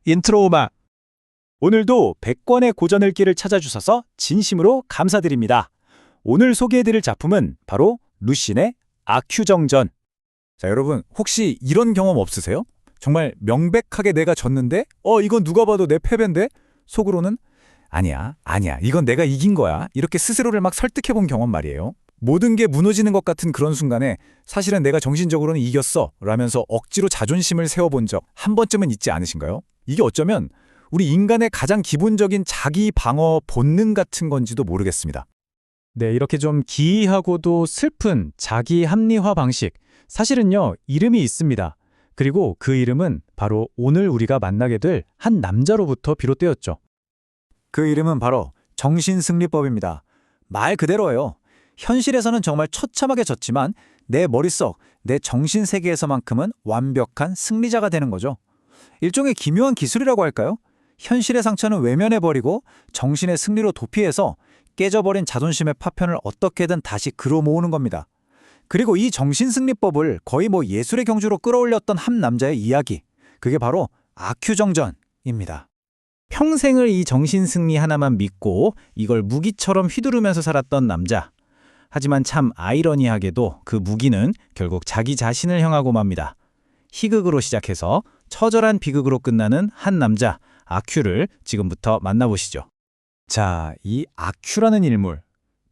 인트로 음악. 오늘도 100권의 고전읽기를 찾아주셔서 진심으로 감사드립니다. 오늘 소개해드릴 작품은 바로 루신의 아큐정전. 자, 여러분 혹시 이런 경험 없으세요? 정말 명백하게 내가 졌는데 이건 누가 봐도 내 패배인데 속으로는 아니야, 이건 내가 이긴 거야. 이렇게 스스로를 막 설득해본 경험 말이에요. 모든 게 무너지는 것 같은 그런 순간에 사실은 내가 정신적으로는 이겼어 라면서 억지로 자존심을 세워본 적 한 번쯤은 있지 않으신가요? 이게 어쩌면 우리 인간의 가장 기본적인 자기 방어 본능 같은 건지도 모르겠습니다. 네, 이렇게 좀 기이하고도 슬픈 자기 합리화 방식, 사실은요, 이름이 있습니다. 그리고 그 이름은 바로 오늘 우리가 만나게 될 한 남자로부터 비롯되었죠. 그 이름은 바로 정신승리법입니다. 말 그대로예요. 현실에서는 정말 처참하게 졌지만 내 머릿속, 내 정신세계에서만큼은 완벽한 승리자가 되는 거죠. 일종의 기묘한 기술이라고 할까요? 현실의 상처는 외면해버리고 정신의 승리로 도피해서 깨져버린 자존심의 파편을 어떻게든 다시 걸어 모으는 겁니다. 그리고 이 정신승리법을 거의 예술의 경주로 끌어올렸던 한 남자의 이야기, 그게 바로 아큐정전입니다. 평생을 이 정신승리 하나만 믿고 이걸 무기처럼 휘두르면서 살았던 남자. 하지만 참 아이러니하게도 그 무기는 결국 자기 자신을 향하고 맙니다. 희극으로 시작해서 처절한 비극으로 끝나는 한 남자, 아큐를 지금부터 만나보시죠. 자, 이 아큐라는 인물,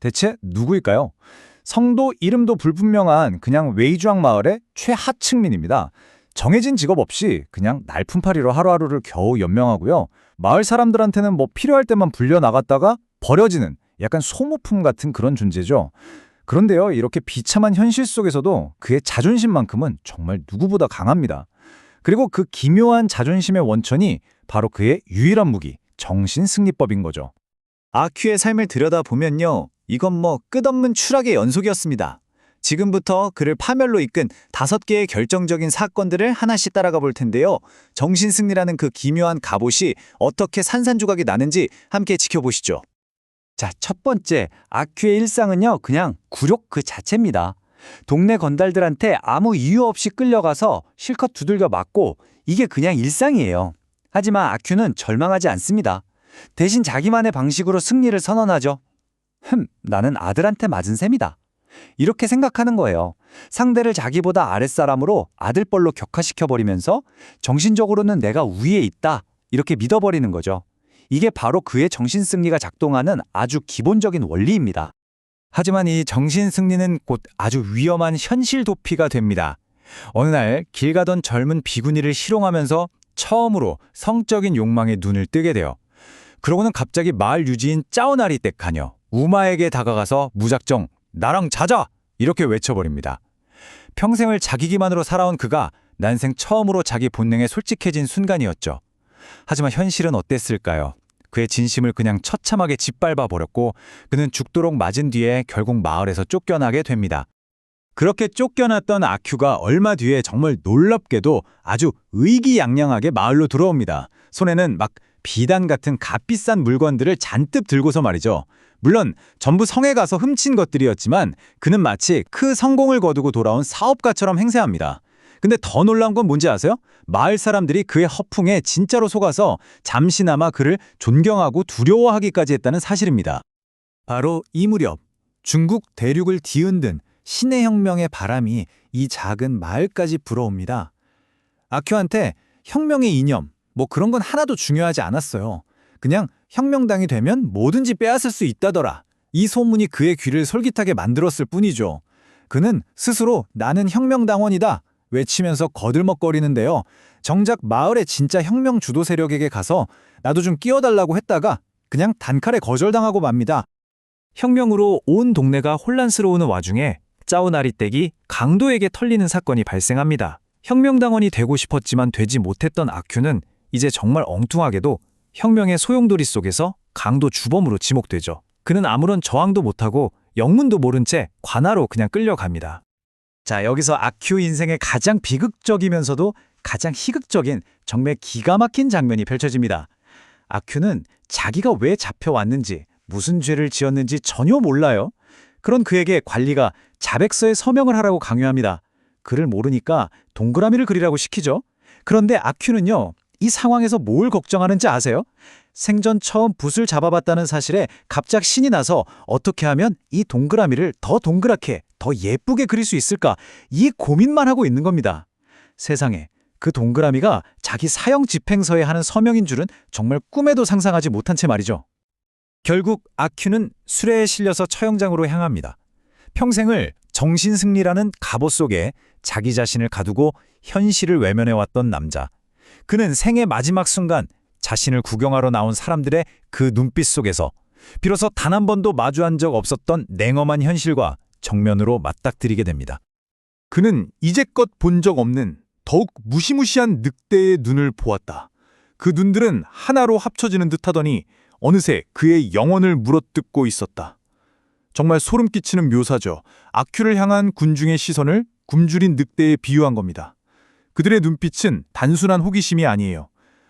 대체 누구일까요? 성도 이름도 불분명한 그냥 웨이주앙 마을의 최하층민입니다. 정해진 직업 없이 그냥 날품팔이로 하루하루를 겨우 연명하고요. 마을 사람들한테는 필요할 때만 불려나갔다가 버려지는 약간 소모품 같은 그런 존재죠. 그런데요, 이렇게 비참한 현실 속에서도 그의 자존심만큼은 정말 누구보다 강합니다. 그리고 그 기묘한 자존심의 원천이 바로 그의 유일한 무기, 정신승리법인 거죠. 아큐의 삶을 들여다보면요, 이건 끝없는 추락의 연속이었습니다. 지금부터 그를 파멸로 이끈 5개의 결정적인 사건들을 하나씩 따라가 볼 텐데요. 정신승리라는 그 기묘한 갑옷이 어떻게 산산조각이 나는지 함께 지켜보시죠. 자, 첫 번째, 아큐의 일상은요, 그냥 굴욕 그 자체입니다. 동네 건달들한테 아무 이유 없이 끌려가서 실컷 두들겨 맞고 이게 그냥 일상이에요. 하지만 아큐는 절망하지 않습니다. 대신 자기만의 방식으로 승리를 선언하죠. 나는 아들한테 맞은 셈이다. 이렇게 생각하는 거예요. 상대를 자기보다 아랫사람으로 아들뻘로 격화시켜버리면서 정신적으로는 내가 위에 있다. 이렇게 믿어버리는 거죠. 이게 바로 그의 정신승리가 작동하는 아주 기본적인 원리입니다. 하지만 이 정신승리는 곧 아주 위험한 현실 도피가 됩니다. 어느 날 길 가던 젊은 비구니를 희롱하면서 처음으로 성적인 욕망에 눈을 뜨게 돼요. 그러고는 갑자기 마을 유지인 짜오나리 떼카녀 우마에게 다가가서 무작정 나랑 자자! 이렇게 외쳐버립니다. 평생을 자기 기만으로 살아온 그가 난생 처음으로 자기 본능에 솔직해진 순간이었죠. 하지만 현실은 어땠을까요? 그의 진심을 그냥 처참하게 짓밟아버렸고 그는 죽도록 맞은 뒤에 결국 마을에서 쫓겨나게 됩니다. 그렇게 쫓겨났던 아큐가 얼마 뒤에 정말 놀랍게도 아주 의기양양하게 마을로 들어옵니다. 손에는 비단 같은 값비싼 물건들을 잔뜩 들고서 말이죠. 물론 전부 성에 가서 훔친 것들이었지만 그는 마치 그 성공을 거두고 돌아온 사업가처럼 행세합니다. 근데 더 놀라운 건 뭔지 아세요? 마을 사람들이 그의 허풍에 진짜로 속아서 잠시나마 그를 존경하고 두려워하기까지 했다는 사실입니다. 바로 이 무렵 중국 대륙을 뒤흔든 신의 혁명의 바람이 이 작은 마을까지 불어옵니다. 아큐한테 혁명의 이념, 그런 건 하나도 중요하지 않았어요. 그냥 혁명당이 되면 뭐든지 빼앗을 수 있다더라. 이 소문이 그의 귀를 솔깃하게 만들었을 뿐이죠. 그는 스스로 나는 혁명당원이다 외치면서 거들먹거리는데요. 정작 마을의 진짜 혁명 주도 세력에게 가서 나도 좀 끼워달라고 했다가 그냥 단칼에 거절당하고 맙니다. 혁명으로 온 동네가 혼란스러우는 와중에 짜오나리 댁이 강도에게 털리는 사건이 발생합니다. 혁명당원이 되고 싶었지만 되지 못했던 아큐는 이제 정말 엉뚱하게도 혁명의 소용돌이 속에서 강도 주범으로 지목되죠. 그는 아무런 저항도 못하고 영문도 모른 채 관아로 그냥 끌려갑니다. 자, 여기서 아큐 인생의 가장 비극적이면서도 가장 희극적인 정말 기가 막힌 장면이 펼쳐집니다. 아큐는 자기가 왜 잡혀왔는지, 무슨 죄를 지었는지 전혀 몰라요. 그런 그에게 관리가 자백서에 서명을 하라고 강요합니다. 글을 모르니까 동그라미를 그리라고 시키죠. 그런데 아큐는요, 이 상황에서 뭘 걱정하는지 아세요? 생전 처음 붓을 잡아봤다는 사실에 갑자기 신이 나서 어떻게 하면 이 동그라미를 더 동그랗게, 더 예쁘게 그릴 수 있을까? 이 고민만 하고 있는 겁니다. 세상에, 그 동그라미가 자기 사형 집행서에 하는 서명인 줄은 정말 꿈에도 상상하지 못한 채 말이죠. 결국 아큐는 수레에 실려서 처형장으로 향합니다. 평생을 정신승리라는 갑옷 속에 자기 자신을 가두고 현실을 외면해왔던 남자. 그는 생의 마지막 순간 자신을 구경하러 나온 사람들의 그 눈빛 속에서 비로소 단 한 번도 마주한 적 없었던 냉엄한 현실과 정면으로 맞닥뜨리게 됩니다. 그는 이제껏 본 적 없는 더욱 무시무시한 늑대의 눈을 보았다. 그 눈들은 하나로 합쳐지는 듯하더니 어느새 그의 영혼을 물어뜯고 있었다. 정말 소름 끼치는 묘사죠. 아큐를 향한 군중의 시선을 굶주린 늑대에 비유한 겁니다. 그들의 눈빛은 단순한 호기심이 아니에요.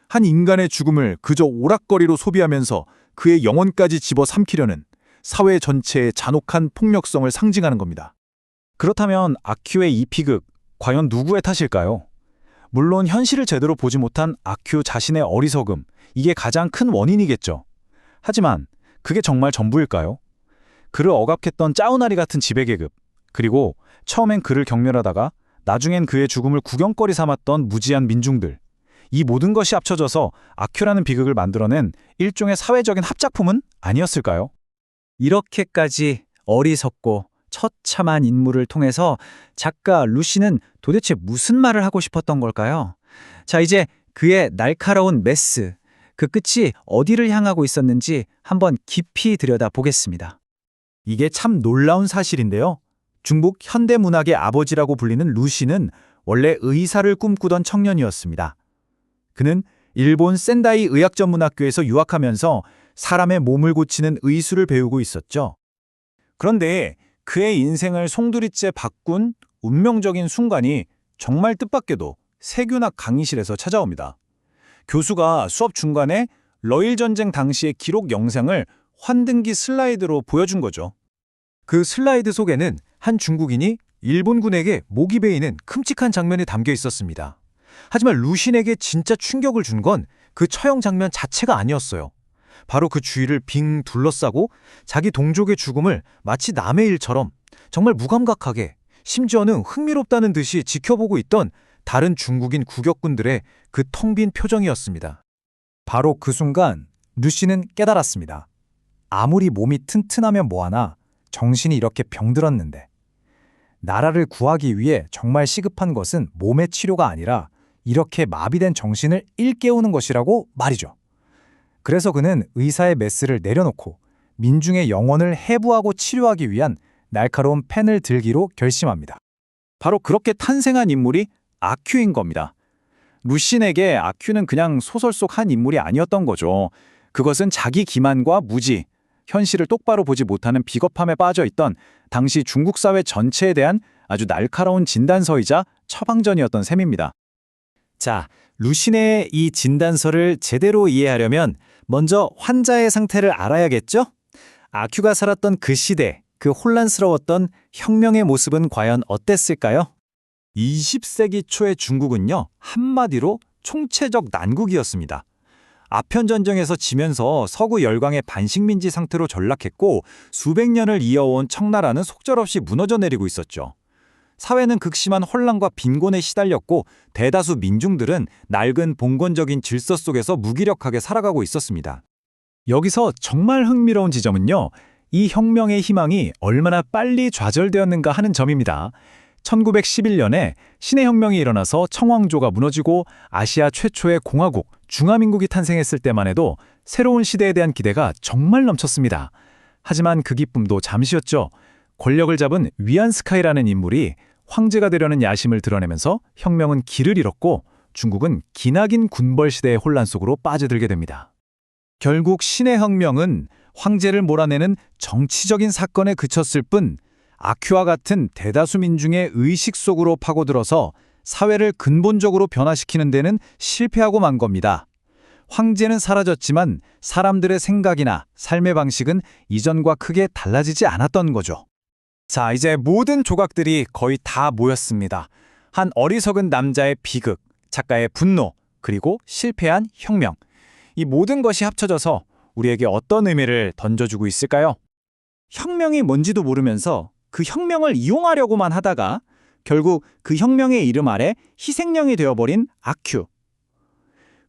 한 인간의 죽음을 그저 오락거리로 소비하면서 그의 영혼까지 집어삼키려는 사회 전체의 잔혹한 폭력성을 상징하는 겁니다. 그렇다면 아큐의 이 비극, 과연 누구의 탓일까요? 물론 현실을 제대로 보지 못한 아큐 자신의 어리석음, 이게 가장 큰 원인이겠죠. 하지만 그게 정말 전부일까요? 그를 억압했던 짜우나리 같은 지배계급, 그리고 처음엔 그를 경멸하다가 나중엔 그의 죽음을 구경거리 삼았던 무지한 민중들, 이 모든 것이 합쳐져서 아큐라는 비극을 만들어낸 일종의 사회적인 합작품은 아니었을까요? 이렇게까지 어리석고 처참한 인물을 통해서 작가 루시는 도대체 무슨 말을 하고 싶었던 걸까요? 자, 이제 그의 날카로운 메스, 그 끝이 어디를 향하고 있었는지 한번 깊이 들여다보겠습니다. 이게 참 놀라운 사실인데요. 중국 현대문학의 아버지라고 불리는 루시는 원래 의사를 꿈꾸던 청년이었습니다. 그는 일본 센다이 의학전문학교에서 유학하면서 사람의 몸을 고치는 의술을 배우고 있었죠. 그런데 그의 인생을 송두리째 바꾼 운명적인 순간이 정말 뜻밖에도 세균학 강의실에서 찾아옵니다. 교수가 수업 중간에 러일 전쟁 당시의 기록 영상을 환등기 슬라이드로 보여준 거죠. 그 슬라이드 속에는 한 중국인이 일본군에게 목이 베이는 끔찍한 장면이 담겨 있었습니다. 하지만 루신에게 진짜 충격을 준 건 그 처형 장면 자체가 아니었어요. 바로 그 주위를 빙 둘러싸고 자기 동족의 죽음을 마치 남의 일처럼 정말 무감각하게, 심지어는 흥미롭다는 듯이 지켜보고 있던 다른 중국인 구격군들의 그 텅 빈 표정이었습니다. 바로 그 순간 루시는 깨달았습니다. 아무리 몸이 튼튼하면 뭐하나 정신이 이렇게 병들었는데, 나라를 구하기 위해 정말 시급한 것은 몸의 치료가 아니라 이렇게 마비된 정신을 일깨우는 것이라고 말이죠. 그래서 그는 의사의 메스를 내려놓고 민중의 영혼을 해부하고 치료하기 위한 날카로운 펜을 들기로 결심합니다. 바로 그렇게 탄생한 인물이 아큐인 겁니다. 루신에게 아큐는 그냥 소설 속 한 인물이 아니었던 거죠. 그것은 자기 기만과 무지, 현실을 똑바로 보지 못하는 비겁함에 빠져있던 당시 중국 사회 전체에 대한 아주 날카로운 진단서이자 처방전이었던 셈입니다. 자, 루신의 이 진단서를 제대로 이해하려면 먼저 환자의 상태를 알아야겠죠? 아큐가 살았던 그 시대, 그 혼란스러웠던 혁명의 모습은 과연 어땠을까요? 20세기 초의 중국은요, 한마디로 총체적 난국이었습니다. 아편전쟁에서 지면서 서구 열강의 반식민지 상태로 전락했고 수백 년을 이어온 청나라는 속절없이 무너져 내리고 있었죠. 사회는 극심한 혼란과 빈곤에 시달렸고 대다수 민중들은 낡은 봉건적인 질서 속에서 무기력하게 살아가고 있었습니다. 여기서 정말 흥미로운 지점은요, 이 혁명의 희망이 얼마나 빨리 좌절되었는가 하는 점입니다. 1911년에 신해혁명이 일어나서 청왕조가 무너지고 아시아 최초의 공화국, 중화민국이 탄생했을 때만 해도 새로운 시대에 대한 기대가 정말 넘쳤습니다. 하지만 그 기쁨도 잠시였죠. 권력을 잡은 위안스카이라는 인물이 황제가 되려는 야심을 드러내면서 혁명은 길을 잃었고 중국은 기나긴 군벌 시대의 혼란 속으로 빠져들게 됩니다. 결국 신해혁명은 황제를 몰아내는 정치적인 사건에 그쳤을 뿐 아큐와 같은 대다수 민중의 의식 속으로 파고들어서 사회를 근본적으로 변화시키는 데는 실패하고 만 겁니다. 황제는 사라졌지만 사람들의 생각이나 삶의 방식은 이전과 크게 달라지지 않았던 거죠. 자, 이제 모든 조각들이 거의 다 모였습니다. 한 어리석은 남자의 비극, 작가의 분노, 그리고 실패한 혁명. 이 모든 것이 합쳐져서 우리에게 어떤 의미를 던져주고 있을까요? 혁명이 뭔지도 모르면서 그 혁명을 이용하려고만 하다가 결국 그 혁명의 이름 아래 희생령이 되어버린 아큐.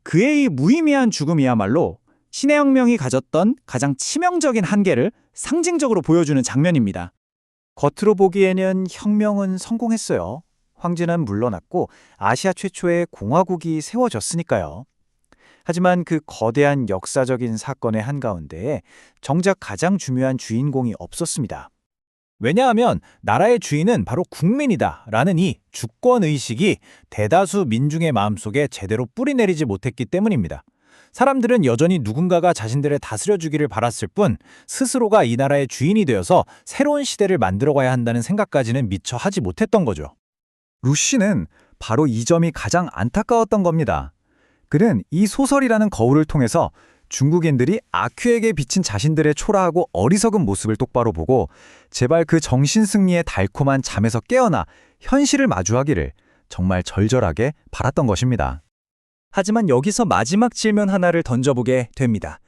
그의 이 무의미한 죽음이야말로 신의 혁명이 가졌던 가장 치명적인 한계를 상징적으로 보여주는 장면입니다. 겉으로 보기에는 혁명은 성공했어요. 황제는 물러났고 아시아 최초의 공화국이 세워졌으니까요. 하지만 그 거대한 역사적인 사건의 한가운데에 정작 가장 중요한 주인공이 없었습니다. 왜냐하면 나라의 주인은 바로 국민이다라는 이 주권의식이 대다수 민중의 마음속에 제대로 뿌리내리지 못했기 때문입니다. 사람들은 여전히 누군가가 자신들을 다스려주기를 바랐을 뿐 스스로가 이 나라의 주인이 되어서 새로운 시대를 만들어가야 한다는 생각까지는 미처 하지 못했던 거죠. 루시는 바로 이 점이 가장 안타까웠던 겁니다. 그는 이 소설이라는 거울을 통해서 중국인들이 아큐에게 비친 자신들의 초라하고 어리석은 모습을 똑바로 보고 제발 그 정신승리의 달콤한 잠에서 깨어나 현실을 마주하기를 정말 절절하게 바랐던 것입니다. 하지만 여기서 마지막 질문 하나를 던져보게 됩니다.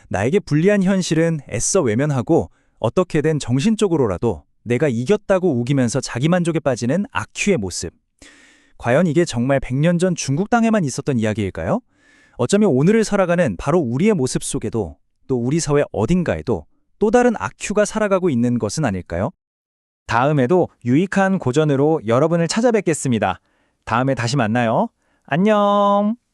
나에게 불리한 현실은 애써 외면하고 어떻게든 정신적으로라도 내가 이겼다고 우기면서 자기만족에 빠지는 아큐의 모습. 과연 이게 정말 100년 전 중국 땅에만 있었던 이야기일까요? 어쩌면 오늘을 살아가는 바로 우리의 모습 속에도 또 우리 사회 어딘가에도 또 다른 아큐가 살아가고 있는 것은 아닐까요? 다음에도 유익한 고전으로 여러분을 찾아뵙겠습니다. 다음에 다시 만나요. 안녕!